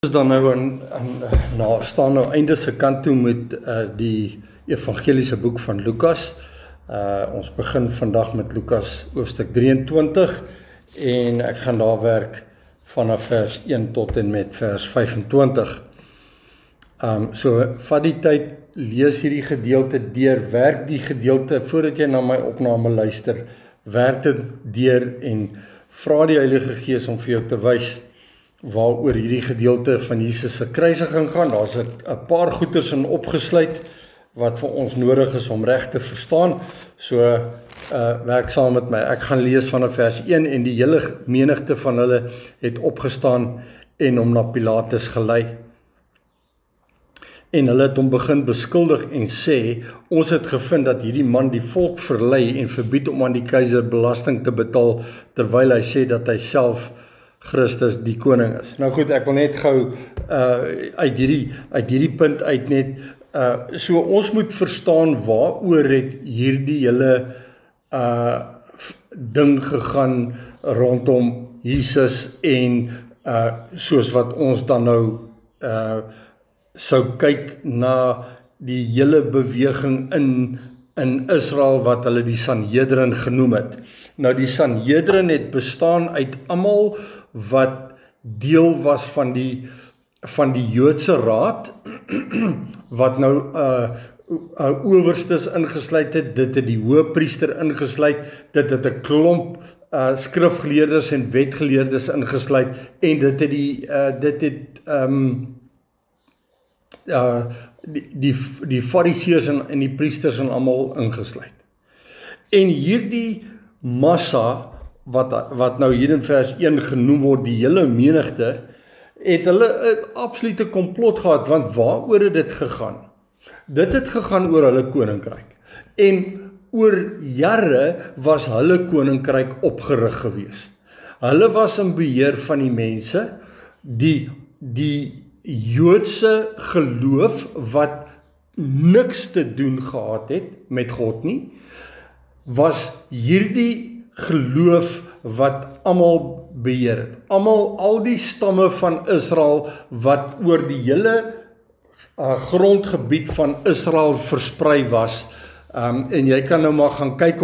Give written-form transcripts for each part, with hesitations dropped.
Is dan nou staan nou einde se kant toe met die evangeliese boek van Lukas. Ons begin vandag met Lukas hoofstuk 23 en ek gaan daar werk vanaf vers 1 tot en met vers 25. So vat die tyd, lees hierdie gedeelte deur, werk die gedeelte voordat jy na my opname luister, werk dit deur en vra die Heilige Gees om vir jou te wys waaroor hierdie gedeelte van Jesus se kruisiging gaan. Daar's 'n paar goeters in opgesluit wat vir ons nodig is om reg te verstaan. So werk saam met my. Ek gaan lees vanaf vers 1 en die hele menigte van hulle het opgestaan en hom na Pilatus gelei. En hulle het hom begin beskuldig en sê, ons het gevind dat hierdie man die volk verlei en verbied om aan die keiser belasting te betaal, terwyl hy sê dat hy self Christus die koning is. Nou goed, ek wil net gou uit hierdie punt uit net, so ons moet verstaan waaroor het hierdie hele ding gegaan rondom Jesus en soos wat ons dan nou sou kyk na die hele beweging in Israel wat hulle die Sanhedrin genoem het. Nou die Sanhedrin het bestaan uit almal wat deel was van die Joodse raad, wat nou owerstes ingesluit het, dit het die hoëpriester ingesluit, dit het 'n klomp skrifgeleerdes en wetgeleerdes ingesluit, en dit het die fariseërs en die priesters en almal ingesluit. En hierdie massa wat nou hier in vers 1 genoem word, die hele menigte, het hulle 'n absolute komplot gehad, want waaroor het dit gegaan? Dit het gegaan oor hulle koninkryk. En oor jare was hulle koninkryk opgerig gewees. Hulle was in beheer van die mense, die Joodse geloof wat niks te doen gehad het met God nie, was hierdie geloof wat almal beheer het. Al die stamme van Israel wat oor die hele grondgebied van Israel versprei was, en jy kan nou maar gaan kyk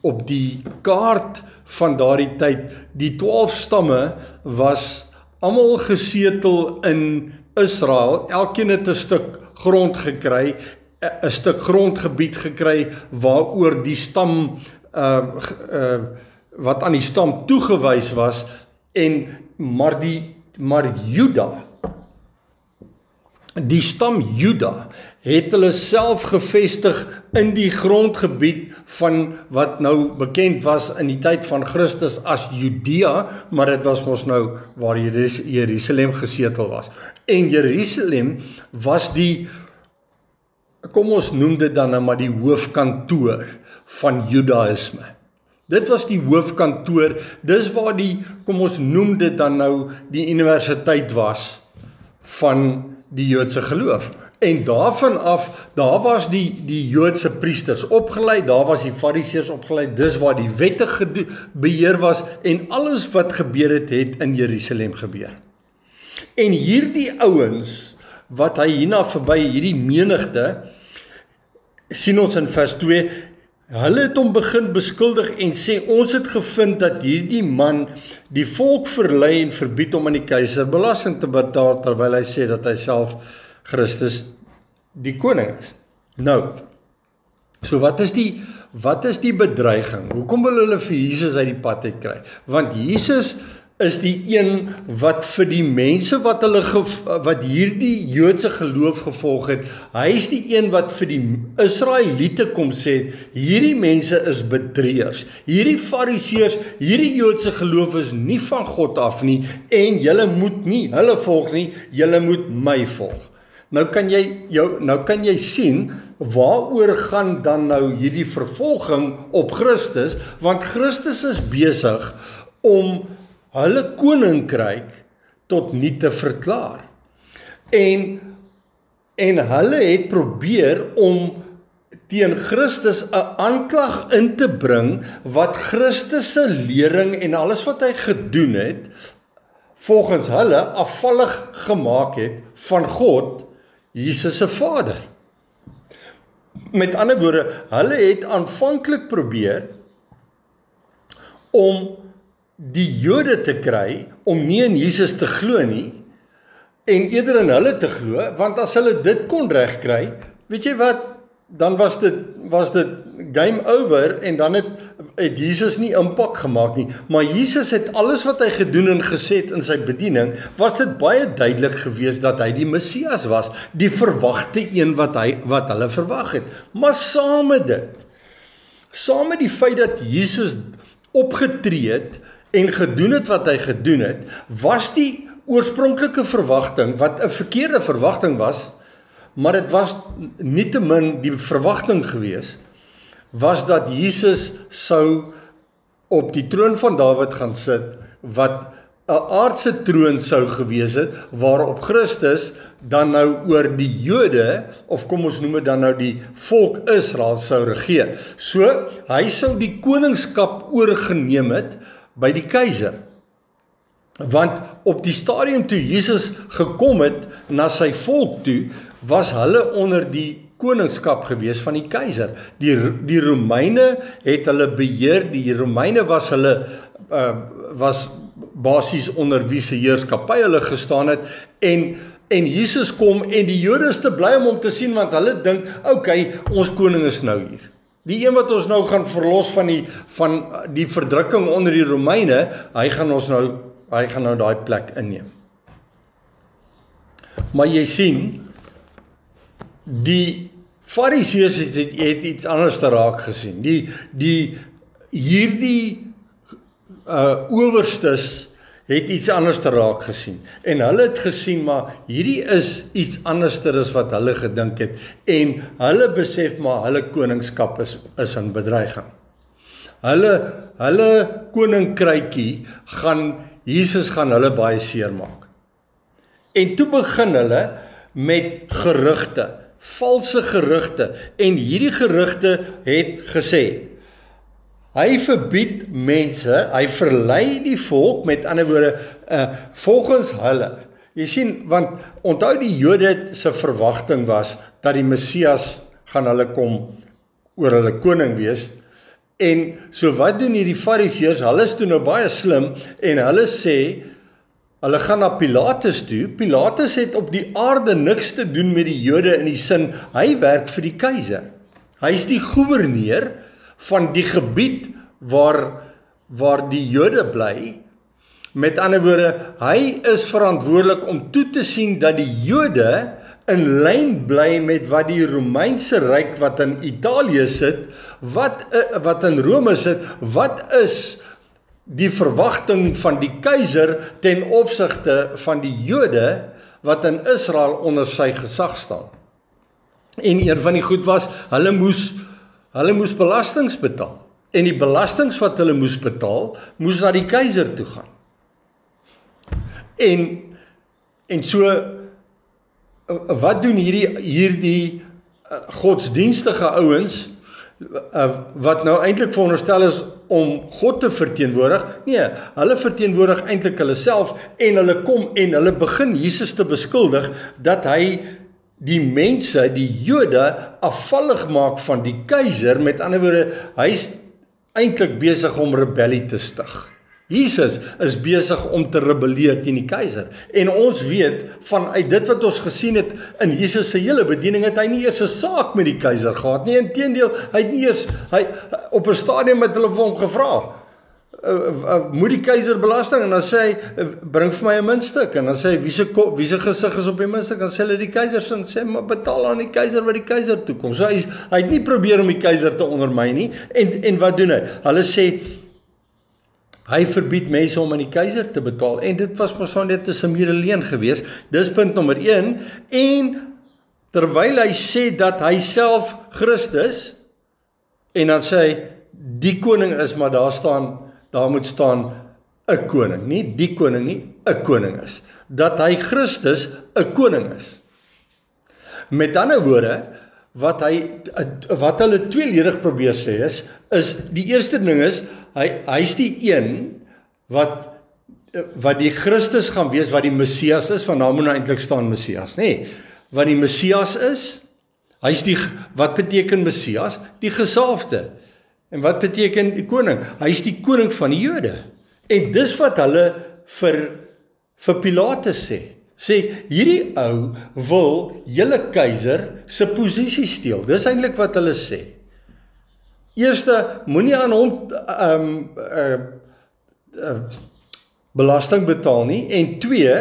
op die kaart van daardie tyd, die 12 stamme was almal gesetel in Israel, elkeen het 'n stuk grond gekry, 'n stuk grondgebied gekry waaroor die stam wat aan die stam toegewys was, maar Juda, die stam Juda, het hulle self gevestig in die grondgebied van wat nou bekend was in die tyd van Christus as Judea, maar dit was mos nou waar Jerusalem gesetel was. En Jerusalem was kom ons noem dit dan nou maar die hoofkantoor van Judaïsme. Dit was die hoofkantoor, dis waar kom ons noem dit dan nou die universiteit was van die Joodse geloof. En daarvan af, daar was die Joodse priesters opgeleid, daar was die fariseërs opgeleid, dis waar die wette beheer was, en alles wat gebeur het in Jerusalem gebeur. En hierdie ouens, wat hy hierna verby, hierdie menigte, sien ons in vers 2, hulle het hom begin beskuldig en sê, ons het gevind dat hierdie man die volk verlei en verbied om aan die keiser belasting te betaal, terwyl hy sê dat hy self Christus die koning is. Nou, so wat is die bedreiging? Hoekom wil hulle vir Jesus uit die pad uitkry? Want Jesus is die een wat vir die mense wat hierdie Joodse geloof gevolg het, hy is die een wat vir die Israeliete kom sê, hierdie mense is bedrieërs, hierdie fariseërs, hierdie Joodse geloof is nie van God af nie, en julle moet nie hulle volg nie, julle moet my volg. Nou kan jy sien, waaroor gaan dan nou hierdie vervolging op Christus, want Christus is besig om hulle koninkryk tot nie te verklaar. En hulle het probeer om teen Christus 'n aanklag in te bring, wat Christus se lering en alles wat hy gedoen het, volgens hulle afvallig gemaak het van God, Jesus se Vader. Met ander woorde, hulle het aanvanklik probeer om die Jode te kry, om nie in Jesus te glo nie, en eerder in hulle te glo, want as hulle dit kon regkry, weet jy wat, dan was dit game over, en dan het Jesus nie impak gemaak nie, maar Jesus het alles wat hy gedoen en gesê het in sy bediening, was dit baie duidelik gewees dat hy die Messias was, die verwagte een wat hulle verwag het. Maar saam met dit, saam met die feit dat Jesus opgetree het en gedoen het wat hy gedoen het, was die oorspronklike verwagting, wat 'n verkeerde verwagting was, maar dit was nietemin die verwagting gewees, was dat Jesus sou op die troon van Dawid gaan sit, wat 'n aardse troon sou gewees het, waarop Christus dan nou oor die Jode, of kom ons noem dit dan nou die volk Israel sou regeer. So, hy sou die koningskap oorgeneem het by die keiser. Want op die stadium toe Jesus gekom het na sy volk toe, was hulle onder die koningskap gewees van die keiser. Die Romeine het hulle beheer, die Romeine was hulle was basies onder wie se heerskappy hulle gestaan het, en Jesus kom, en die Jode is te bly om hom te sien, want hulle dink, okay, ons koning is nou hier. Die een wat ons nou gaan verlos van die verdrukking onder die Romeine, hy gaan nou daai plek inneem. Maar jy sien, die Fariseërs het iets anders te raak gesien. Hierdie owerstes het iets anders te raak gesien. En hulle het gesien, maar hierdie is iets anderster as wat hulle gedink het. En hulle besef maar, hulle koningskap is in bedreiging. Hulle koninkrykie Jesus gaan hulle baie seer maak. En toe begin hulle met gerugte, valse gerugte, en hierdie gerugte het gesê, hy verbied mense, hy verlei die volk, met ander woorde, volgens hulle. Jy sien, want onthou die Jode se verwagting was, dat die Messias gaan hulle kom oor hulle koning wees, en so wat doen hierdie Fariseërs, hulle is toe nou baie slim, en hulle sê, hulle gaan na Pilatus toe. Pilatus het op die aarde niks te doen met die Jode in die sin, hy werk vir die keiser. Hy is die gouverneur van die gebied waar die Jode bly. Met ander woorde, hy is verantwoordelik om toe te sien dat die Jode in lyn bly met wat die Romeinse ryk wat in Italië sit, wat in Rome sit, wat is die verwagting van die keiser ten opsigte van die Jode wat in Israel onder sy gesag staan. En een van die goed was, hulle moes belastings betaal. En die belastings wat hulle moes betaal, moes na die keiser toe gaan. En so, wat doen hierdie godsdienstige ouens, wat nou eintlik veronderstel is om God te verteenwoordig? Nee, hulle verteenwoordig eintlik hulle self, en hulle kom en hulle begin Jesus te beskuldig dat hy die mense, die Jode, afvallig maak van die keiser. Met ander woorde, hy is eintlik besig om rebellie te stig. Jesus is besig om te rebelleer teen die keiser. En ons weet, vanuit dit wat ons gesien het in Jesus se hele bediening, het hy nie eers 'n saak met die keiser gehad nie. Inteendeel, hy het nie eers, op 'n stadium het hulle vir hom gevra, moet die keiser belasting, en dan sê hy, bring vir my 'n muntstuk, en dan sê hy, wie se gesig is op die muntstuk, dan sê hulle die keiser se, en sê, maar betaal aan die keiser wat die keiser toekom. So hy het nie probeer om die keiser te ondermyn nie, en wat doen hy? Hulle sê, hy verbied mense om aan die keiser te betaal, en dit was mos net 'n medeleen gewees. Dis punt nommer 1, en terwyl hy sê dat hy self Christus, en dan sê hy, die koning is, maar daar moet staan 'n koning, nie die koning nie, 'n koning is. Dat hy Christus 'n koning is. Met ander woorde, wat hulle tweeledig probeer sê is die eerste ding is, hy is die een wat wat die Christus gaan wees, wat die Messias is, want daar moet nou eintlik staan Messias, nee, wat die Messias is, hy is wat beteken Messias? Die gesalfde. En wat beteken die koning? Hy is die koning van die Jode. En dis wat hulle vir Pilatus sê, hierdie ou wil julle keiser se posisie steel. Dis eintlik wat hulle sê. Eerste, moenie aan hom belasting betaal nie, en twee,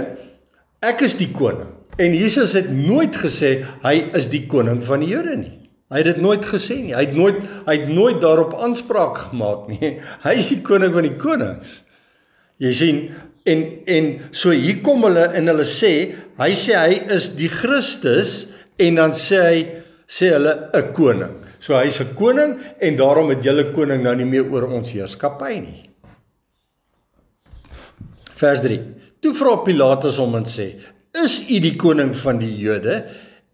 ek is die koning. En Jesus het nooit gesê, hy is die koning van die Jode nie. Hy het dit nooit gesê nie, hy het nooit daarop aanspraak gemaak nie. Hy is die koning van die konings. Jy sien, en so hier kom hulle en hulle sê, hy is die Christus, en dan sê hulle 'n koning. So hy is 'n koning, en daarom het julle koning nou nie meer oor ons heerskappy nie. Vers 3. Toe vra Pilatus hom en sê, is u die koning van die Jode?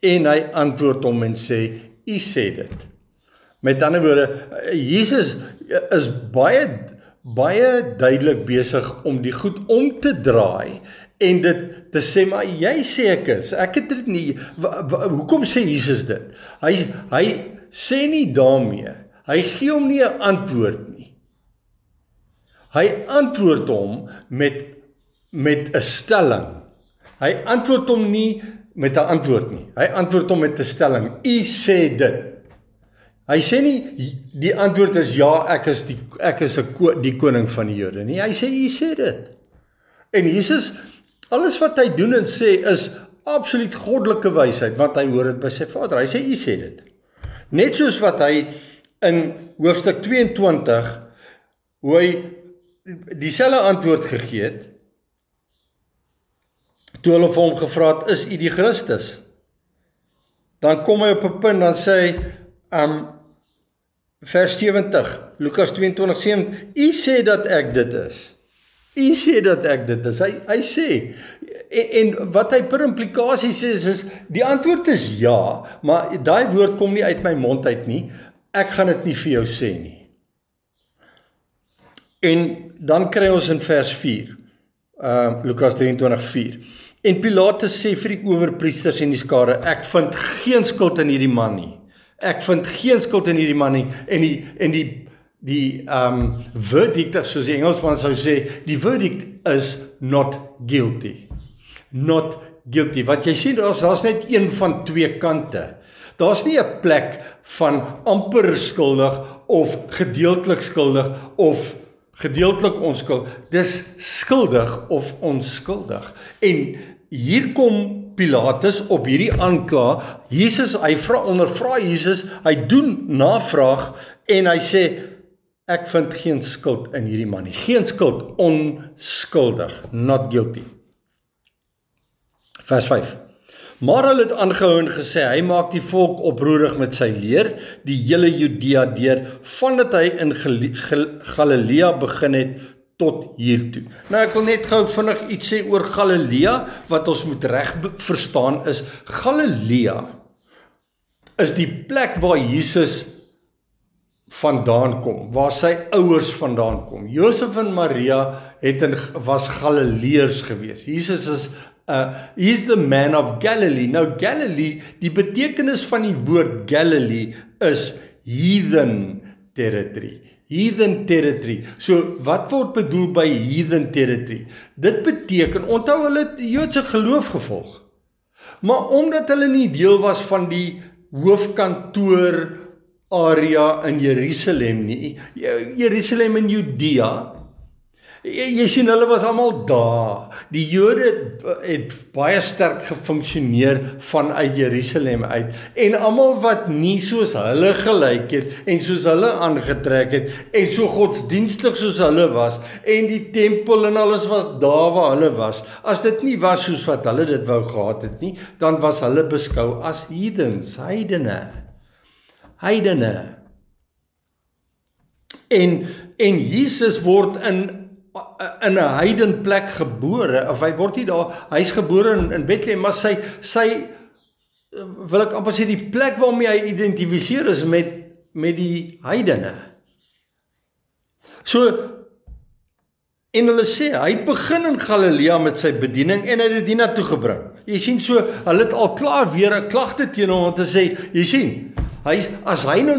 En hy antwoord hom en sê, u sê dit. Met ander woorde, Jesus is baie duidelik besig om die goed om te draai en dit te sê, maar jy sê ek het dit nie, hoekom sê Jesus dit? Hy sê nie daarmee, hy gee hom nie 'n antwoord nie. Hy antwoord hom met 'n stelling. Hy antwoord hom nie met 'n antwoord nie. Hy antwoord hom met 'n stelling. U sê dit. Hy sê nie die antwoord is ja, ek is die koning van die Jode nie. Hy sê u sê dit. En Jesus, alles wat hy doen en sê is absoluut goddelike wysheid, want hy hoor dit by sy Vader. Hy sê u sê dit. Net soos wat hy in hoofstuk 22 hoe hy dieselfde antwoord gegee het toe hulle vir hom gevra het, is u die Christus? Dan kom hy op 'n punt, dan sê hy, vers 70, Lukas 22:7, u sê dat ek dit is. U sê dat ek dit is. Hy sê, en wat hy per implikasie sê is, die antwoord is ja, maar daai woord kom nie uit my mond uit nie, ek gaan dit nie vir jou sê nie. En dan kry ons in vers 4, Lukas 23:4, en Pilatus sê vir die owerpriesters en die skare, ek vind geen skuld in hierdie man nie. Ek vind geen skuld in hierdie man nie. En die verdict, soos die Engelsman sou sê, die verdict is not guilty. Not guilty. Wat jy sien, daar's net een van twee kante. Daar's nie 'n plek van amper skuldig of gedeeltelik skuldig of gedeeltelik onskuldig. Dis skuldig of onskuldig. En hier kom Pilatus op hierdie aankla. Jesus, hy ondervra Jesus, hy doen navraag en hy sê, ek vind geen skuld in hierdie man nie. Geen skuld, onskuldig, not guilty. Vers 5. Maar hulle het aangehou en gesê, hy maak die volk oproerig met sy leer, die hele Judea deur, vandat hy in Galilea begin het, tot hiertoe. Nou ek wil net gou vinnig iets sê oor Galilea, wat ons moet reg verstaan is, Galilea is die plek waar Jesus vandaan kom, waar sy ouers vandaan kom. Josef en Maria was Galileërs gewees. Jesus is he's the man of Galilee. Nou Galilee, die betekenis van die woord Galilee is heathen territory. Heathen territory. So wat word bedoel by heathen territory? Dit beteken, onthou hulle het die Joodse geloof gevolg. Maar omdat hulle nie deel was van die hoofkantoor area in Jerusalem nie, Jerusalem en Judea, jy sien hulle was almal daar. Die Jode het baie sterk gefunksioneer vanuit Jerusalem uit, en almal wat nie soos hulle gelyk het, en soos hulle aangetrek het, en so godsdienstig soos hulle was, en die tempel en alles was daar waar hulle was, as dit nie was soos wat hulle dit wou gehad het nie, dan was hulle beskou as heathens, heidene. En Jesus word in 'n heidenplek gebore, of hy word nie daar, hy's gebore in Bethlehem, maar sy wil ek amper sê, die plek waarmee hy identifiseer is met die heidene. So, En hulle sê, hy het begin in Galilea met sy bediening en hy het dit hiernatoe gebring. Jy sien so, hulle het al klaar weer 'n klagte teen hom om te sê, jy sien, as hy nou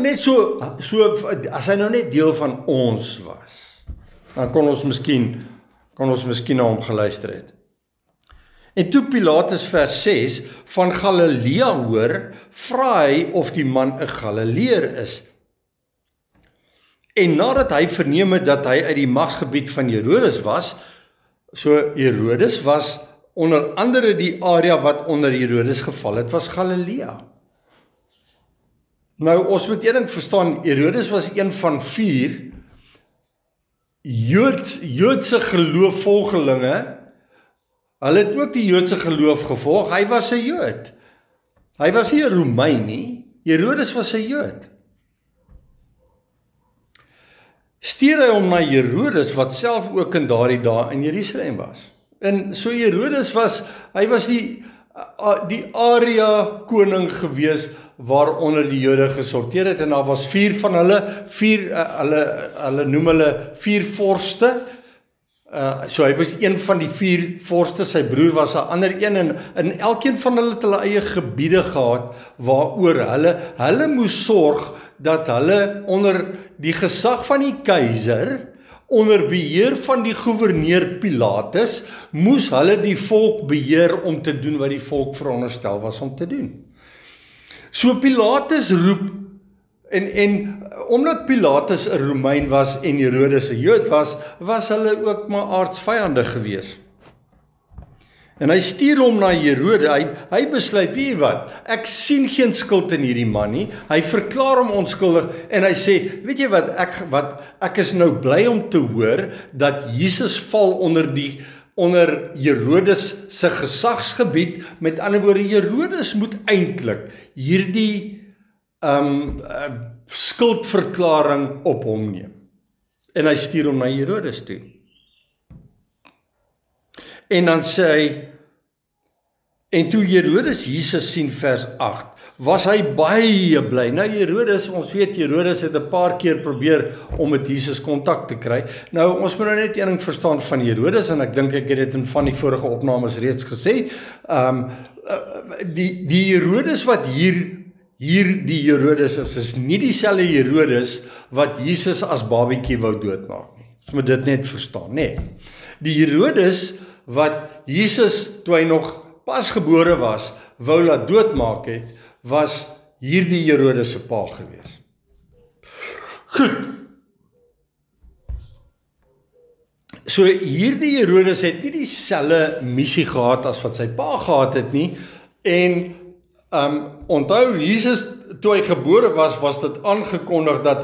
net deel van ons was, dan kon ons miskien na hom geluister het. En toe Pilatus vers 6 van Galilea hoor, vra hy of die man 'n Galileër is. En nadat hy verneem het dat hy uit die magsgebied van Herodes was, so Herodes was onder andere die area wat onder Herodes geval het, was Galilea. Nou, ons moet een ding verstaan, Herodes was een van 4 Joodse geloofvolgelinge. Hulle het ook die Joodse geloof gevolg, hy was 'n Jood. Hy was nie 'n Romein nie, Herodes was 'n Jood. Stuur hy hom na Herodes, wat self ook in daardie dae in Jerusalem was. En so Herodes was die area koning gewees waaronder die Jode gesorteer het, en daar was 4 van hulle, hulle noem hulle 4 vorste. So hy was een van die 4 vorste, sy broer was 'n ander een, en elkeen van hulle het hulle eie gebiede gehad, waaroor hulle moes sorg dat hulle onder die gesag van die keiser, onder beheer van die gouverneur Pilatus, moes hulle die volk beheer om te doen wat die volk veronderstel was om te doen. So Pilatus roep, en omdat Pilatus 'n Romein was en Herodes 'n Jood was hulle ook maar aardsvyande gewees. En hy stuur hom na Herodes, hy besluit, weet jy wat, ek sien geen skuld in hierdie man nie, hy verklaar hom onskuldig, en hy sê, weet jy wat, ek is nou bly om te hoor, dat Jesus val onder Herodes se gesagsgebied, met ander woorde, Herodes moet eintlik hierdie skuldverklaring op hom neem. En hy stuur hom na Herodes toe. En dan sê hy, en toe Herodes Jesus sien vers 8, was hy baie bly. Nou Herodes, ons weet Herodes het 'n paar keer probeer om met Jesus kontak te kry. Nou ons moet nou net een ding verstaan van Herodes, en ek dink ek het dit in van die vorige opnames reeds gesê. Die Herodes wat hier die Herodes is nie dieselfde Herodes wat Jesus as babietjie wou doodmaak nie. Ons moet dit net verstaan, nee. Die Herodes wat Jesus, toe hy nog pas gebore was, wou laat doodmaak het, was hierdie Herodes se pa gewees. Goed. So hierdie Herodes het nie dieselfde missie gehad as wat sy pa gehad het nie, en onthou, Jesus, toe hy gebore was dit aangekondig dat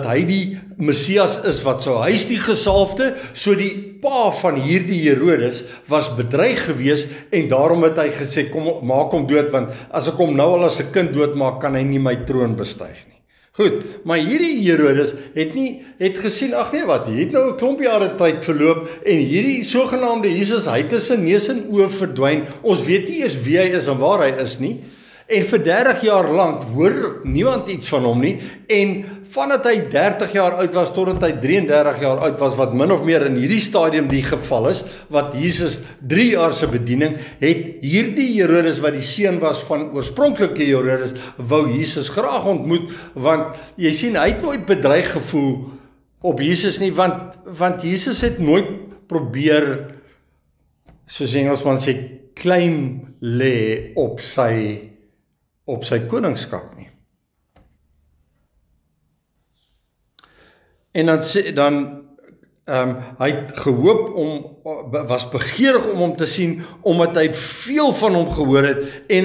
hy die Messias is wat sou huis die gesalfde, so die pa van hierdie Herodes was bedreig gewees, en daarom het hy gesê, kom, maak hom dood, want as ek hom nou al as 'n kind doodmaak, kan hy nie my troon bestyg nie. Goed, maar hierdie Herodes het gesien, ag nee wat, het nou 'n klomp jare tyd verloop, en hierdie sogenaamde Jesus, hy het tussen neus en oë verdwyn, ons weet nie eers wie hy is en waar hy is nie, en vir 30 jaar lank hoor niemand iets van hom nie, en vandat hy 30 jaar oud was, totdat hy 33 jaar oud was, wat min of meer in hierdie stadium die geval is, wat Jesus 3 jaar se bediening, het hierdie Herodes, wat die seun was van oorspronklike Herodes, wou Jesus graag ontmoet, want jy sien, hy het nooit bedreig gevoel op Jesus nie, want Jesus het nooit probeer, soos Engelsman sê, claim lê op sy koningskap nie. En dan hy het gehoop was begeerig om hom te sien, omdat hy veel van hom gehoor het, en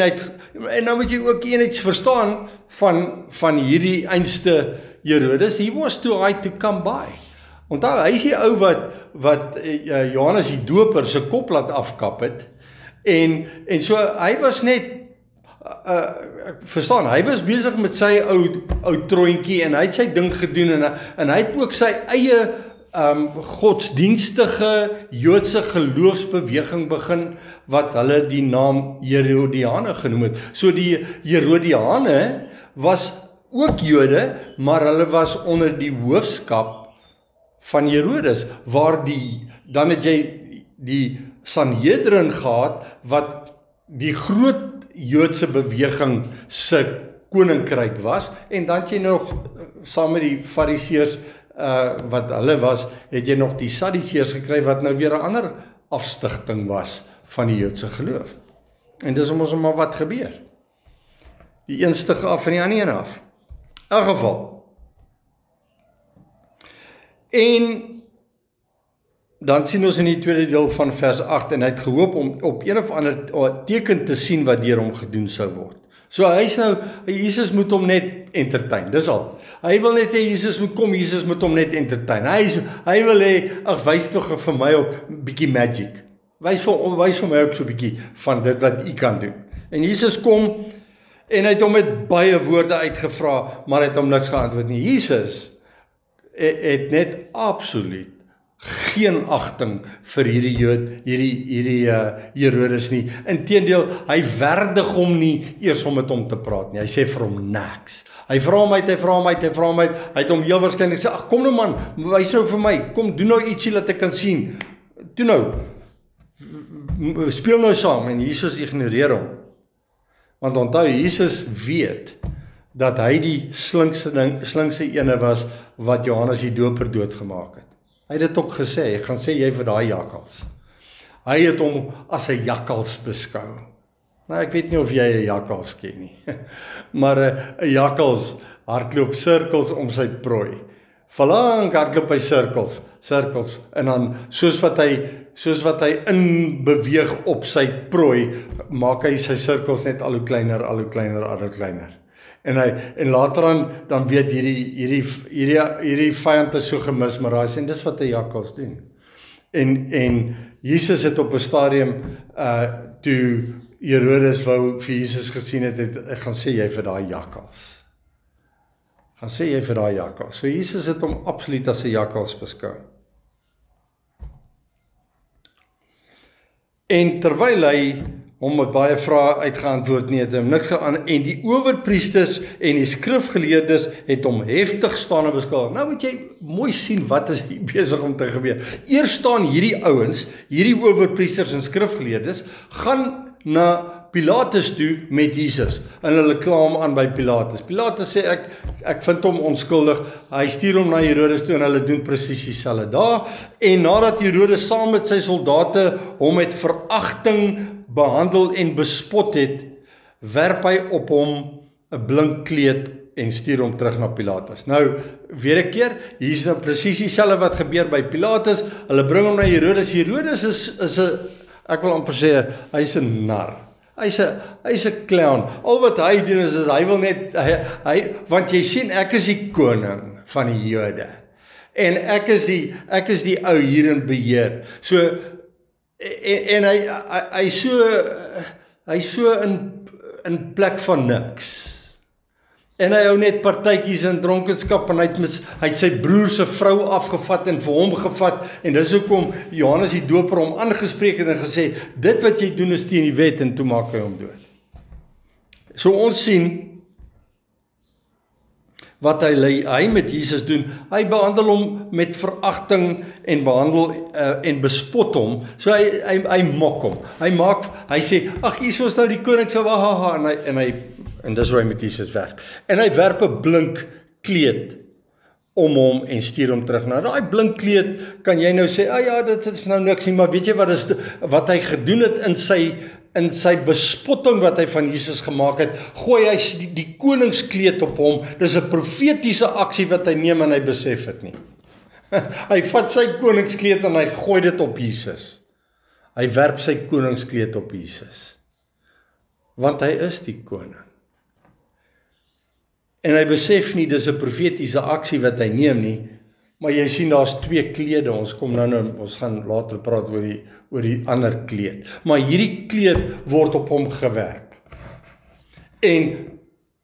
nou moet jy ook iets verstaan van hierdie einste Herodes, he was too high to come by. Onthou, hy is die ou wat Johannes die Doper se kop laat afkap het, en so hy was net, verstaan, hy was besig met sy ou troontjie, en hy het sy ding gedoen, en hy het ook sy eie godsdienstige Joodse geloofsbeweging begin, wat hulle die naam Herodiane genoem het. So die Herodiane was ook Jode, maar hulle was onder die hoofskap van Herodes, waar dan het jy die Sanhedrin gehad, wat die groot Joodse beweging se koninkryk was, en dan het jy nog, saam met die Fariseërs, wat hulle was, het jy nog die Sadduseërs gekry, wat nou weer 'n ander afstigting was van die Joodse geloof. En dis ons maar wat gebeur. Die een stig af en die ander af. In elk geval. En dan sien ons in die tweede deel van vers 8, en hy het gehoop om op een of ander teken te sien wat deur hom gedoen sou word. So hy's nou, Jesus moet hom net entertain, dis al. Hy wil net hê Jesus moet kom, Jesus moet hom net entertain. Hy wil hê, ag wys tog vir my ook 'n bietjie magic. Wys vir my ook so 'n bietjie van dit wat u kan doen. En Jesus kom, en hy het hom met baie woorde uitgevra, maar hy het hom niks geantwoord nie. Jesus het net absoluut geen agting vir hierdie Jood, hierdie Herodes nie. Inteendeel, hy waardig hom nie eers om met hom te praat nie. Hy sê vir hom niks. Hy vra hom uit, hy het hom heel waarskynlik sê, ag kom nou man, wys nou vir my, kom doen nou ietsie dat ek kan sien. Toe nou, speel nou saam, en Jesus ignoreer hom. Want onthou, Jesus weet dat hy die slinkste ene was wat Johannes die Doper doodgemaak het. Hy het dit ook gesê, gaan sê jy vir daai jakkals. Hy het hom as 'n jakkals beskou. Nou ek weet nie of jy 'n jakkals ken nie, maar 'n jakkals hardloop sirkels om sy prooi. Verlang hardloop hy sirkels, en dan soos wat hy inbeweeg op sy prooi, maak hy sy sirkels net al hoe kleiner. En later dan weet hierdie vyand is so gemismariseer, en dis wat 'n jakkals doen. En Jesus het op 'n stadium, toe Herodes wou vir Jesus gesien het, gaan sê jy vir daai jakkals. So Jesus het hom absoluut as 'n jakkals beskou. En terwyl hy hom met baie vrae uitgeantwoord nie, het hom niks geantwoord, en die owerpriesters en die skrifgeleerdes het hom heftig staan beskuldig. Nou moet jy mooi sien wat is hier besig om te gebeur. Eers staan hierdie ouens, hierdie owerpriesters en skrifgeleerdes, gaan na Pilatus toe met Jesus, en hulle kla hom aan by Pilatus. Pilatus sê, ek vind hom onskuldig, hy stuur hom na Herodes toe, en hulle doen presies dieselfde daar, en nadat Herodes saam met sy soldate hom met veragting behandel en bespot het, werp hy op hom 'n blink kleed en stuur hom terug na Pilatus. Nou, weer 'n keer, hier is nou presies dieselfde wat gebeur by Pilatus, hulle bring hom na Herodes. Herodes is 'n, ek wil amper sê, hy's 'n nar. Hy's 'n clown. Al wat hy doen is hy wil net, want jy sien, ek is die koning van die Jode, en ek is die ou hier in beheer. So, en hy so in plek van niks. En hy hou net partytjies in dronkenskap, en hy het sy broer se vrou afgevat en vir hom gevat, en dis hoekom Johannes die Doper hom aangespreek het en gesê, dit wat jy doen is teen die wet, en toe maak hy hom dood. So ons sien wat hy met Jesus doen. Hy behandel hom met veragting en bespot hom. So hy mok hom. Hy sê, ag hier is nou die koning, so en dis hoe hy met Jesus werk. En hy werp 'n blink kleed om hom en stuur hom terug. Nou daai blink kleed kan jy nou sê, ja, dit is nou niks nie, maar weet jy wat hy gedoen het in sy bespotting wat hy van Jesus gemaak het, gooi hy die koningskleed op hom. Dis 'n profetiese aksie wat hy neem, en hy besef dit nie. Hy vat sy koningskleed en hy gooi dit op Jesus. Hy werp sy koningskleed op Jesus. Want hy is die koning. En hy besef nie, dis 'n profetiese aksie wat hy neem nie, maar jy sien daar's 2 klede, ons gaan later praat oor die ander kleed. Maar hierdie kleed word op hom gewerp. En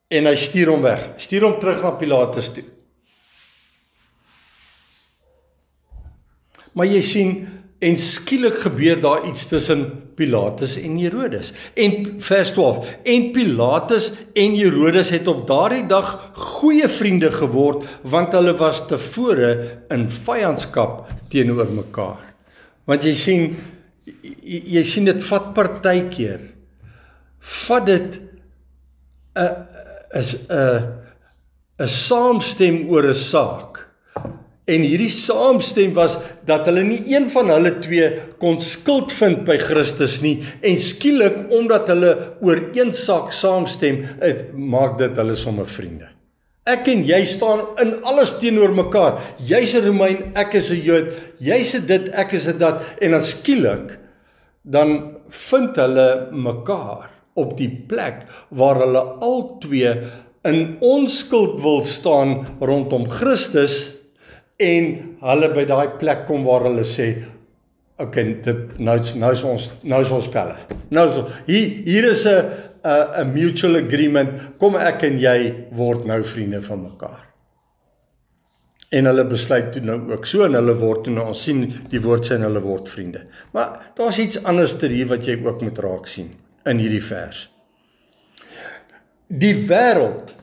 hy stuur hom weg, stuur hom terug na Pilatus toe. Maar jy sien, en skielik gebeur daar iets tussen Pilatus en Herodes. En vers 12, en Pilatus en Herodes het op daardie dag goeie vriende geword, want hulle was tevore in vyandskap teenoor mekaar. Want jy sien dit vat partykeer, vat dit 'n saamstem oor 'n saak. En hierdie saamstem was dat hulle nie een van hulle twee kon skuld vind by Christus nie, en skielik, omdat hulle oor een saak saamstem, maak dit hulle sommer vriende. Ek en jy staan in alles teenoor mekaar. Jy's 'n Romein, ek is 'n Jood, jy's 'n dit, ek is 'n dat, en dan skielik, dan vind hulle mekaar op die plek waar hulle al twee in onskuld wil staan rondom Christus, en hulle by daai plek kom waar hulle sê, okay, nou is ons pelle. Hier is 'n mutual agreement, kom ek en jy word nou vriende van mekaar. En hulle besluit toe nou ook so, en hulle word toe nou, ons sien die woord sê, en hulle word vriende. Maar daar's iets anders hier wat jy ook moet raak sien in hierdie vers. Die wêreld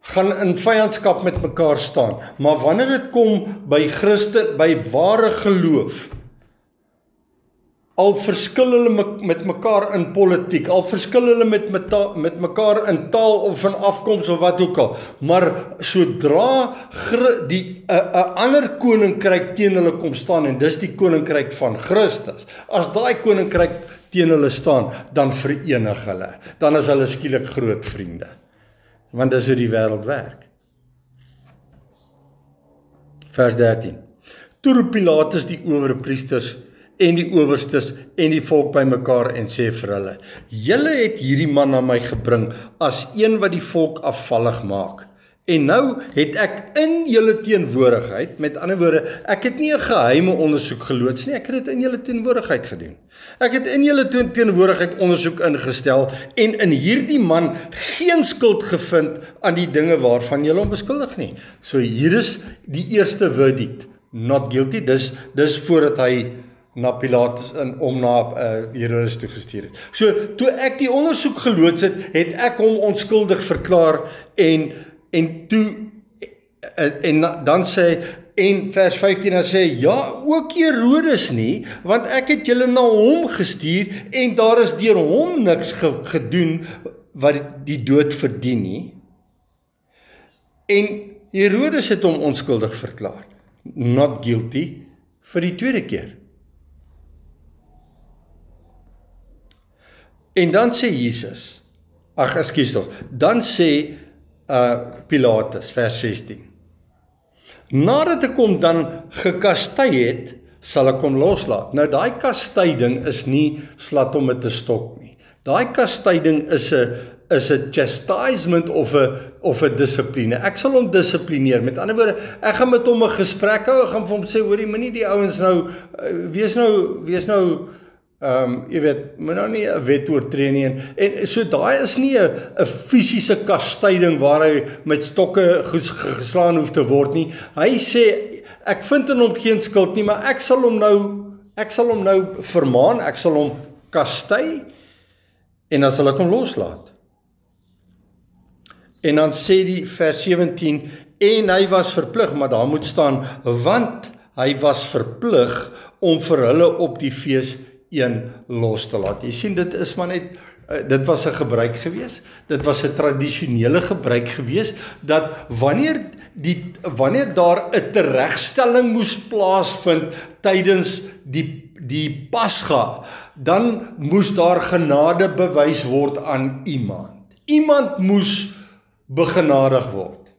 gaan in vyandskap met mekaar staan, maar wanneer dit kom by Christen, by ware geloof, al verskil hulle met mekaar in politiek, al verskil hulle met mekaar in taal of in afkoms of wat ook al, maar sodra 'n ander koninkryk teen hulle kom staan, en dis die koninkryk van Christus, as daai koninkryk teen hulle staan, dan verenig hulle, dan is hulle skielik groot vriende. Want dis hoe die wêreld werk. Vers 13. Toe roep Pilatus die owerpriesters en die owerstes en die volk bymekaar en sê vir hulle, julle het hierdie man na my gebring as een wat die volk afvallig maak. En nou het ek in julle teenwoordigheid, met ander woorde, ek het nie 'n geheime ondersoek geloods nie, ek het dit in julle teenwoordigheid gedoen. Ek het in julle teenwoordigheid ondersoek ingestel en in hierdie man geen skuld gevind aan die dinge waarvan julle hom beskuldig nie. So hier is die eerste verdict, not guilty, dis voordat hy na Pilatus om na Herodes toe gestuur het. So toe ek die ondersoek geloods het ek hom onskuldig verklaar en dan sê, en vers 15 dan sê, ja, ook Herodes nie, want ek het julle na hom gestuur, en daar is deur hom niks gedoen, wat die dood verdien nie, en Herodes het hom onskuldig verklaar, not guilty, vir die tweede keer. En dan sê Jesus, dan sê Pilatus, vers 16, nadat ek hom dan gekastei het, sal ek hom loslaat. Nou daai kastyding is nie slat hom met 'n stok nie. Daai kastyding is 'n chastisement of 'n dissipline. Ek sal hom dissiplineer. Met ander woorde, ek gaan met hom 'n gesprek hou, ek gaan vir hom sê, hoorie, moenie die ouens nou wees nou jy weet, moet nou nie 'n wet oortree nie, en so daai is nie 'n fisiese kastyding waar hy met stokke geslaan hoef te word nie. Hy sê, ek vind in hom geen skuld nie, maar ek sal hom nou vermaan, ek sal hom kastei, en dan sal ek hom loslaat. En dan sê die vers 17, en hy was verplig, maar daar moet staan, want hy was verplig om vir hulle op die fees een los te laat. Jy sien, dit is maar net, dit was 'n gebruik gewees, dit was 'n tradisionele gebruik gewees, dat wanneer daar 'n teregstelling moes plaasvind tydens die Pasga, dan moes daar genade bewys word aan iemand. Iemand moes begenadig word.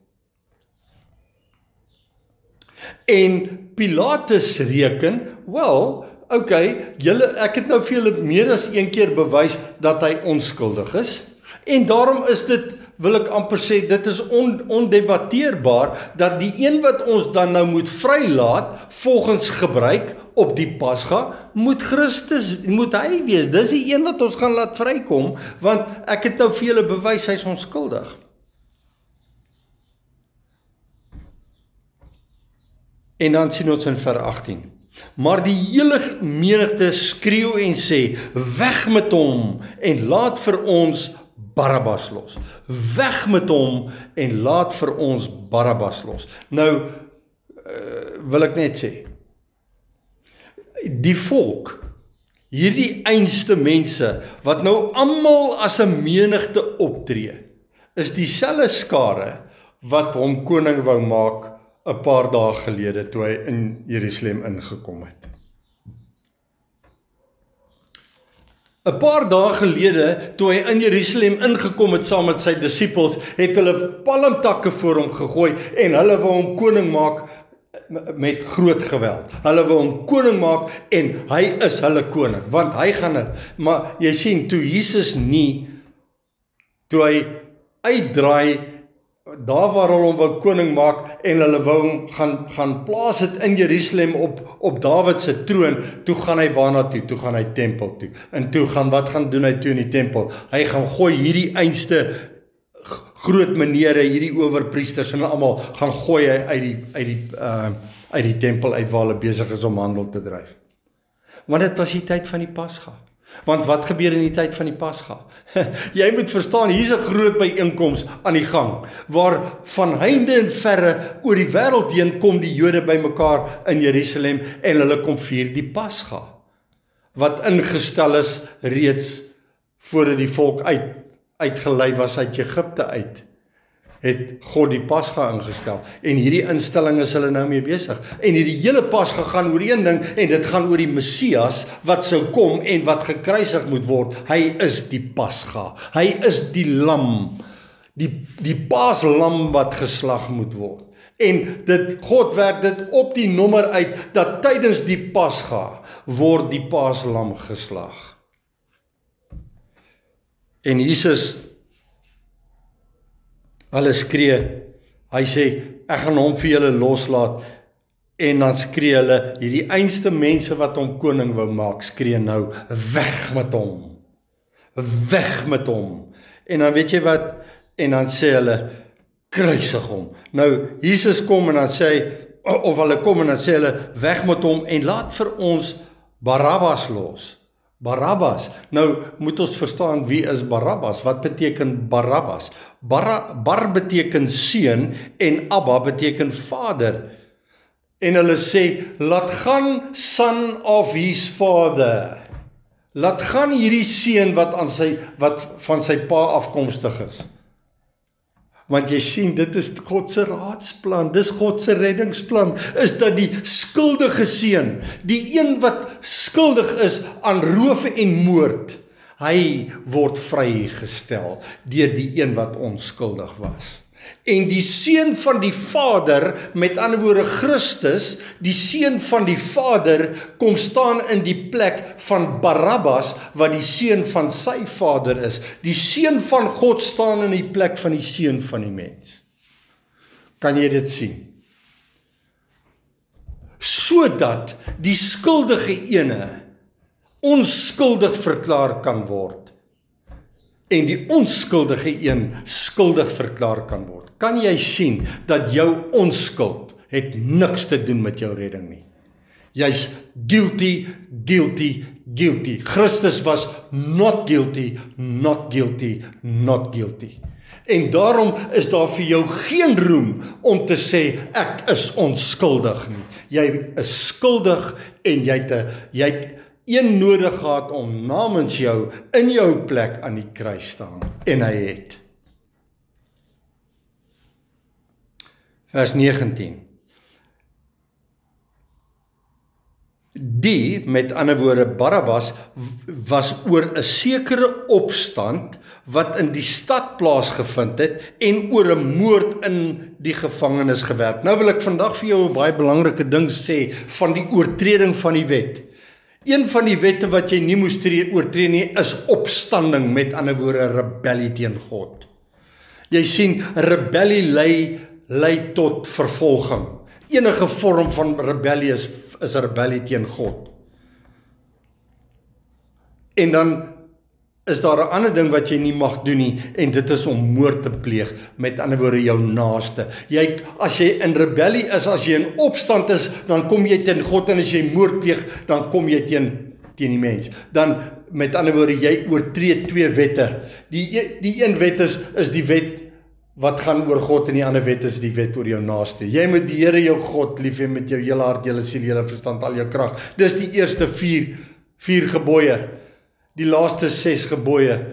En Pilatus reken, wel, okay, ek het nou vir julle meer as een keer bewys dat hy onskuldig is, en daarom is dit, wil ek amper sê, dit is ondebatteerbaar, dat die een wat ons dan nou moet vrylaat, volgens gebruik op die Pasga, moet hy wees, dis die een wat ons gaan laat vrykom, want ek het nou vir julle bewys, hy is onskuldig. En dan sien ons in vers 18, Maar die hele menigte skreeu en sê, weg met hom en laat vir ons Barabbas los. Weg met hom en laat vir ons Barabbas los. Nou, wil ek net sê, die volk, hierdie einste mense, wat nou almal as 'n menigte optree, is dieselfde skare wat hom koning wou maak 'n paar dae gelede toe hy in Jerusalem ingekom het. 'n Paar dae gelede toe hy in Jerusalem ingekom het saam met sy disippels, het hulle palmtakke voor hom gegooi en hulle wou hom koning maak met groot geweld. Hulle wou hom koning maak en hy is hulle koning, want hy gaan, maar jy sien, toe Jesus nie, toe hy uitdraai, daar waar hulle hom wou koning maak en hulle wou hom gaan plaas het in Jerusalem op Dawid se troon, toe gaan hy waarna toe? Toe gaan hy tempel toe. En toe wat gaan doen hy toe in die tempel? Hy gaan gooi hierdie einste groot menere, hierdie owerpriesters en almal gaan gooi hy uit die tempel uit waar hulle besig is om handel te dryf. Want dit was die tyd van die Pasga. Want wat gebeur in die tyd van die Pasga? Jy moet verstaan, hier's 'n groot byeenkoms aan die gang, waar van heinde en verre oor die wêreld heen kom die Jode bymekaar in Jerusalem en hulle kom vier die Pasga, wat ingestel is reeds voordat die volk uitgelei was uit Egipte uit, het God die Pasga ingestel. En hierdie instelling is hulle nou mee besig. En hierdie hele Pasga gaan oor een ding, en dit gaan oor die Messias wat sou kom en wat gekruisig moet word. Hy is die Pasga. Hy is die lam, die paaslam wat geslag moet word. En God werk dit op die nommer uit, dat tydens die Pasga word die paaslam geslag. En Jesus, hulle skree, hy sê, ek gaan hom vir julle loslaat, en dan skree hulle, hierdie einste mense wat hom koning wou maak, skree nou, weg met hom, weg met hom. En dan weet jy wat, en dan sê hulle, kruisig hom. Nou, Jesus kom en dan sê hy, of hulle kom en dan sê hulle, weg met hom, en laat vir ons Barabbas los. Barabbas, nou moet ons verstaan wie is Barabbas, wat beteken Barabbas? Bar beteken seun en Abba beteken vader. En hulle sê, laat gaan son of his father. Laat gaan hierdie seun wat van sy pa afkomstig is. Want jy sien, dit is God se raadsplan, dis God se reddingsplan, is dat die skuldige seun, die een wat skuldig is aan roof en moord, hy word vrygestel deur die een wat onskuldig was. En die seun van die Vader, met ander woorde Christus, die seun van die Vader, kom staan in die plek van Barabbas, wat die seun van sy Vader is. Die seun van God staan in die plek van die seun van die mens. Kan jy dit sien? Sodat die skuldige ene onskuldig verklaar kan word, en die onskuldige een skuldig verklaar kan word. Kan jy sien dat jou onskuld het niks te doen met jou redding nie? Jy's guilty, guilty, guilty. Christus was not guilty, not guilty, not guilty. En daarom is daar vir jou geen roem om te sê, ek is onskuldig nie. Jy is skuldig en jy het een nodig gehad om namens jou in jou plek aan die kruis staan. En hy het. Vers 19. Die, met ander woorde Barabbas, was oor 'n sekere opstand wat in die stad plaasgevind het en oor 'n moord in die gevangenis gewerp. Nou wil ek vandag vir jou 'n baie belangrike ding sê van die oortreding van die wet. Een van die wette wat jy nie moes oortree nie, is opstanding, met ander woorde rebellie teen God. Jy sien, rebellie lei tot vervolging. Enige vorm van rebellie is rebellie teen God. En dan is daar 'n ander ding wat jy nie mag doen nie, en dit is om moord te pleeg, met ander woorde jou naaste. As jy in rebellie is, as jy in opstand is, dan kom jy teen God, en as jy moord pleeg, dan kom jy teen die mens. Dan, met ander woorde, jy oortree 2 wette. Die een wet is die wet wat gaan oor God, en die ander wet is die wet oor jou naaste. Jy moet die Here jou God lief hê met jou hele hart, hele siel, hele verstand, al jou krag. Dis die eerste 4 gebooie. Die laaste 6 gebooie,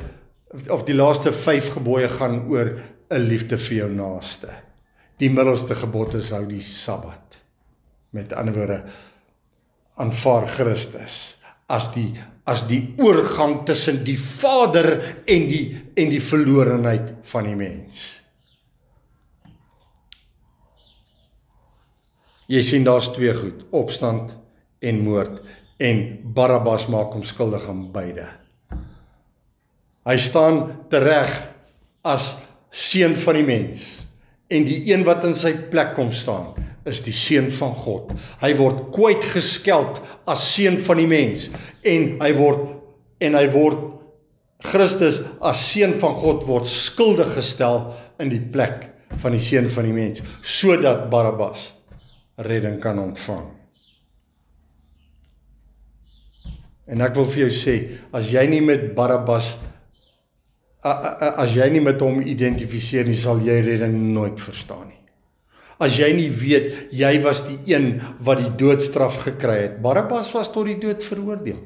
of die laaste 5 gebooie gaan oor 'n liefde vir jou naaste. Die middelste gebod is hou die Sabbat. Met ander woorde, aanvaar Christus as die oorgang tussen die Vader en die verlorenheid van die mens. Jy sien, daar's 2 goed, opstand en moord, en Barabbas maak hom skuldig aan beide. Hy staan tereg as seun van die mens, en die een wat in sy plek kom staan, is die seun van God. Hy word kwytgeskeld as seun van die mens, en hy word Christus as seun van God word skuldig gestel in die plek van die seun van die mens, sodat Barabbas redding kan ontvang. En ek wil vir jou sê, as jy nie met Barabbas, as jy nie met hom identifiseer nie, sal jy redding nooit verstaan nie. As jy nie weet, jy was die een wat die doodstraf gekry het. Barabbas was tot die dood veroordeel.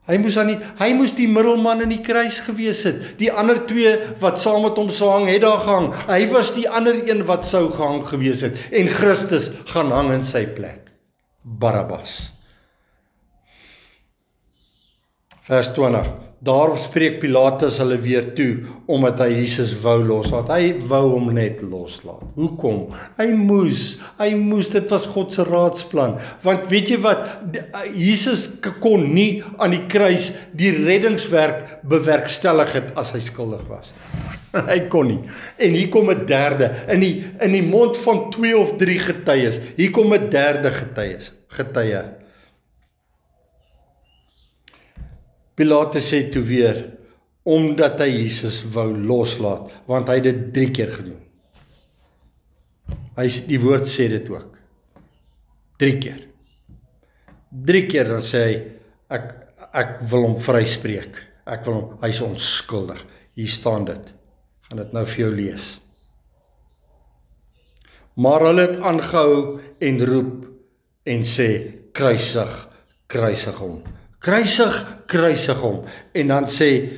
Hy moes die middelman in die kruis gewees het. Die ander 2 wat saam met hom sou hang, het daar gehang. Hy was die ander een wat sou gehang gewees het. En Christus gaan hang in sy plek. Barabbas. Vers 20. Daarop spreek Pilatus hulle weer toe, omdat hy Jesus wou loslaat. Hy wou hom net loslaat. Hoekom? Hy moes, dit was God se raadsplan. Want weet jy wat, Jesus kon nie aan die kruis die reddingswerk bewerkstellig het as hy skuldig was. Hy kon nie. En hier kom 'n derde, in die mond van 2 of 3 getuies, hier kom 'n derde getuie. Pilatus sê toe weer, omdat hy Jesus wou loslaat, want hy het dit 3 keer gedoen. Die woord sê dit ook. 3 keer. 3 keer dan sê hy, ek wil hom vryspreek. Hy's onskuldig. Hier staan dit. Ek gaan dit nou vir jou lees. Maar hulle het aangehou en roep en sê, kruisig hom. Kruisig hom. En dan sê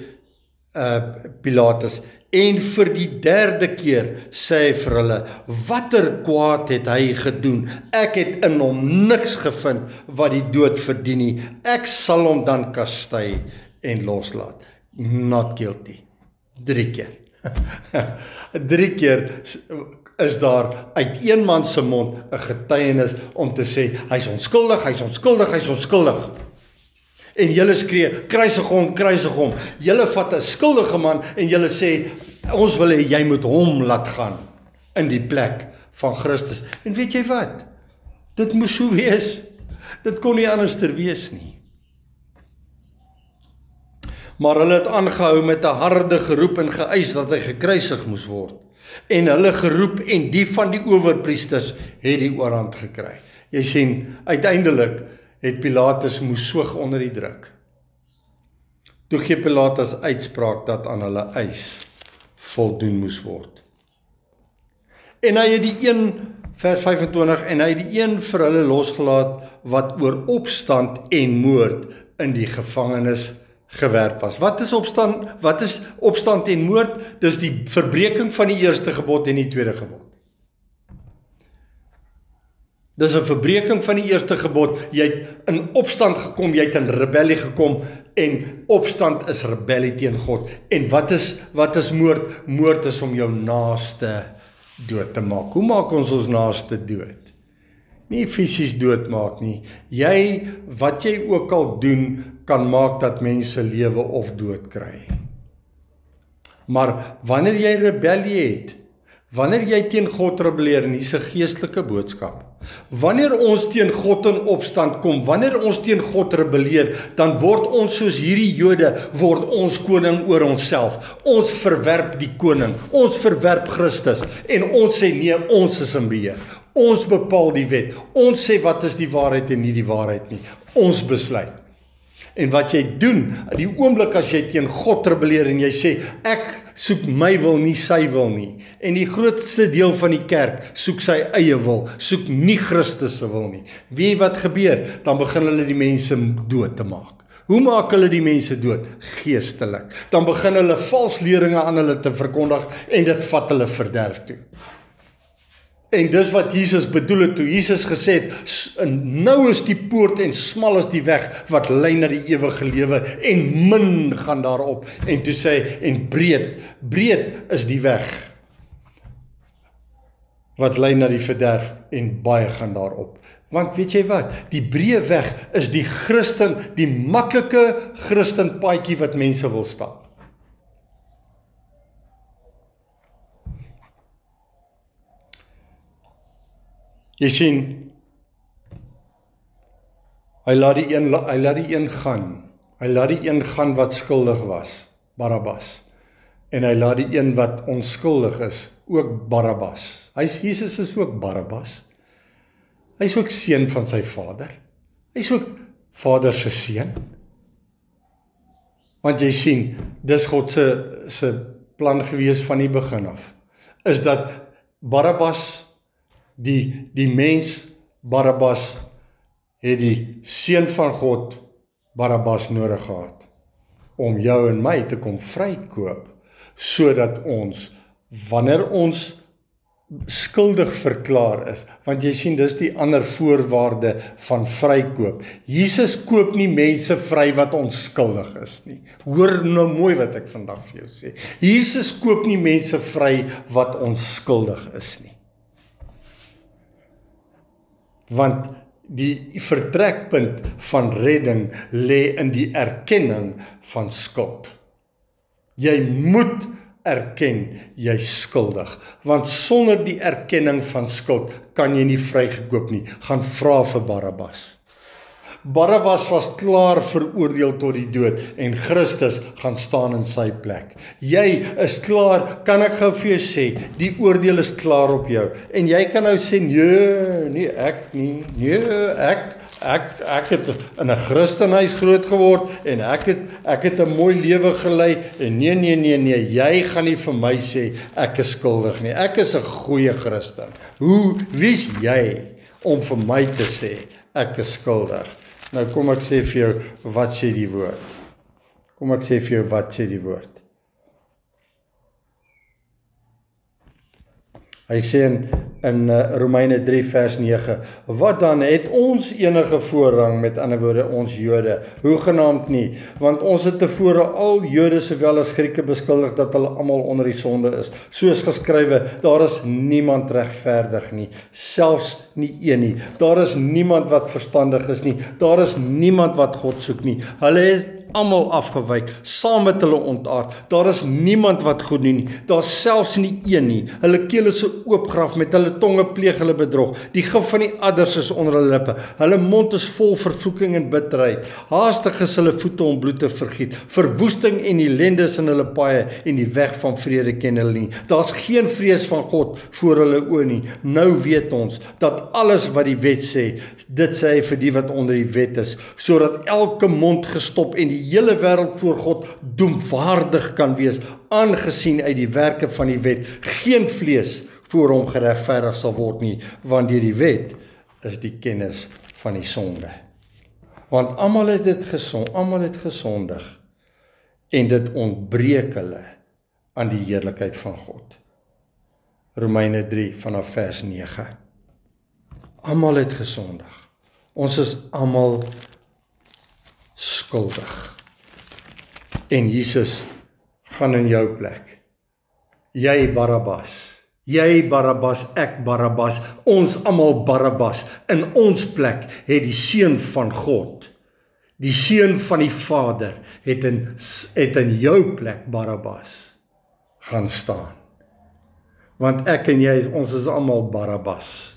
Pilatus, en vir die 3de keer sê hy vir hulle, watter kwaad het hy gedoen? Ek het in hom niks gevind wat die dood verdien nie. Ek sal hom dan kastei en loslaat. Not guilty. 3 keer. 3 keer is daar uit een man se mond 'n getuienis om te sê, hy's onskuldig. En julle skree, kruisig hom. Julle vat 'n skuldige man en julle sê, ons wil hê jy moet hom laat gaan in die plek van Christus. En weet jy wat? Dit moes so wees. Dit kon nie anders wees nie. Maar hulle het aangehou met 'n harde geroep en geëis dat hy gekruisig moes word. En hulle geroep en die van die owerpriesters het die oorhand gekry. Jy sien, uiteindelik het Pilatus moes soeg onder die druk. Toe gee Pilatus uitspraak dat aan hulle eis voldoen moes word. En hy het die een, vers 25, en hy het die een vir hulle losgelaat wat oor opstand en moord in die gevangenis gewerp was. Wat is opstand en moord? Dis die verbreeking van die eerste gebod en die tweede gebod. Dis 'n verbreeking van die eerste gebod. Jy het in opstand gekom, jy het in rebellie gekom, en opstand is rebellie teen God. En wat is moord? Moord is om jou naaste dood te maak. Hoe maak ons naaste dood? Nie fisies doodmaak nie. Wat jy ook al doen, kan maak dat mense lewe of dood kry. Maar wanneer jy rebellie het, wanneer jy teen God rebelleer, en dis 'n geestelike boodskap, Wanneer ons teen God in opstand kom, wanneer ons teen God rebelleer, dan word ons soos hierdie Jode, word ons koning oor onsself. Ons verwerp die koning, ons verwerp Christus, en ons sê nee, ons is in beheer. Ons bepaal die wet, ons sê wat is die waarheid en nie die waarheid nie. Ons besluit. En wat jy doen, die oomblik as jy teen God rebelleer en jy sê, ek soek my wil nie sy wil nie. En die grootste deel van die kerk soek sy eie wil, soek nie Christus se wil nie. Weet jy wat gebeur? Dan begin hulle die mense dood te maak. Hoe maak hulle die mense dood? Geestelik. Dan begin hulle valsleringe aan hulle te verkondig en dit vat hulle verderf toe. En dis wat Jesus bedoel het toe Jesus gesê het, nou is die poort en smal is die weg wat lei na die ewige lewe en min gaan daarop. En toe sê hy, en breed is die weg wat lei na die verderf en baie gaan daarop. Want weet jy wat, die breë weg is die Christen, die maklike Christenpaadjie wat mense wil stap. Jy sien, hy laat die een gaan. Hy laat die een gaan wat skuldig was, Barabbas. En hy laat die een wat onskuldig is, ook Barabbas. Jesus is ook Barabbas. Hy is ook seun van sy vader. Hy is ook vader se seun. Want jy sien, dis God se plan gewees van die begin af. Is dat Barabbas die mens Barabbas het die seun van God Barabbas nodig gehad om jou en my te kom vrykoop, sodat ons, wanneer ons skuldig verklaar is, want jy sien dis die ander voorwaarde van vrykoop. Jesus koop nie mense vry wat onskuldig is nie. Hoor nou mooi wat ek vandag vir jou sê. Jesus koop nie mense vry wat onskuldig is nie. Want die vertrekpunt van redding lê in die erkenning van skuld. Jy moet erken jy skuldig, want sonder die erkenning van skuld kan jy nie vrygekoop nie. Gaan vra vir Barabbas. Barabbas was klaar veroordeel tot die dood en Christus gaan staan in sy plek. Jy is klaar, kan ek gou vir jou sê, die oordeel is klaar op jou. En jy kan nou sê, nee, ek nie, ek het in 'n Christenhuis groot geword en ek het 'n mooi lewe gelei en nee, jy gaan nie vir my sê ek is skuldig nie. Ek is 'n goeie Christen. Wie is jy om vir my te sê ek is skuldig? Nou kom ek sê vir jou, wat sê die woord? Hy sê in Romeine 3 vers 9, wat dan, het ons enige voorrang, met ander woorde ons Jode? Hoegenaamd nie, want ons het tevore al Jode sowel as Grieke beskuldig dat hulle almal onder die sonde is. Soos geskrywe, daar is niemand regverdig nie, selfs nie een nie. Daar is niemand wat verstandig is nie, daar is niemand wat God soek nie. Hulle is almal afgewyk, saam met hulle ontaard. Daar is niemand wat goed doen nie, daar is selfs nie een nie. Hulle keel is oopgraf, met hulle tonge pleeg hulle bedrog. Die gif van die adders is onder hulle lippe. Hulle mond is vol vervloeking en bitterheid. Haastig is hulle voete om bloed te vergiet. Verwoesting en ellende is in hulle paaie en die weg van vrede ken hulle nie. Daar's geen vrees van God voor hulle oë nie. Nou weet ons dat alles wat die wet sê, dit sê hy vir die wat onder die wet is, sodat elke mond gestop en die hele wêreld voor God doemwaardig kan wees, aangesien uit die werke van die wet geen vlees voor hom geregverdig sal word nie, want deur die wet is die kennis van die sonde. Want almal het gesondig en dit ontbreek hulle aan die heerlikheid van God. Romeine 3 vanaf vers 9. Almal het gesondig. Ons is almal skuldig. En Jesus gaan in jou plek. Jy Barabbas, ek Barabbas, ons almal Barabbas. In ons plek het die seun van God, die seun van die Vader, het in jou plek Barabbas gaan staan. Want ek en jy, ons is almal Barabbas.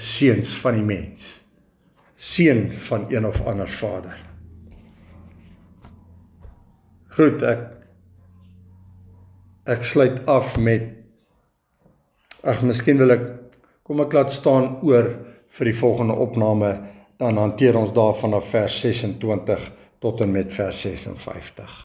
seuns van die mens. Seun van een of ander vader. Goed, ek sluit af met, miskien wil kom ek laat staan oor vir die volgende opname, dan hanteer ons daar vanaf vers 26 tot en met vers 56.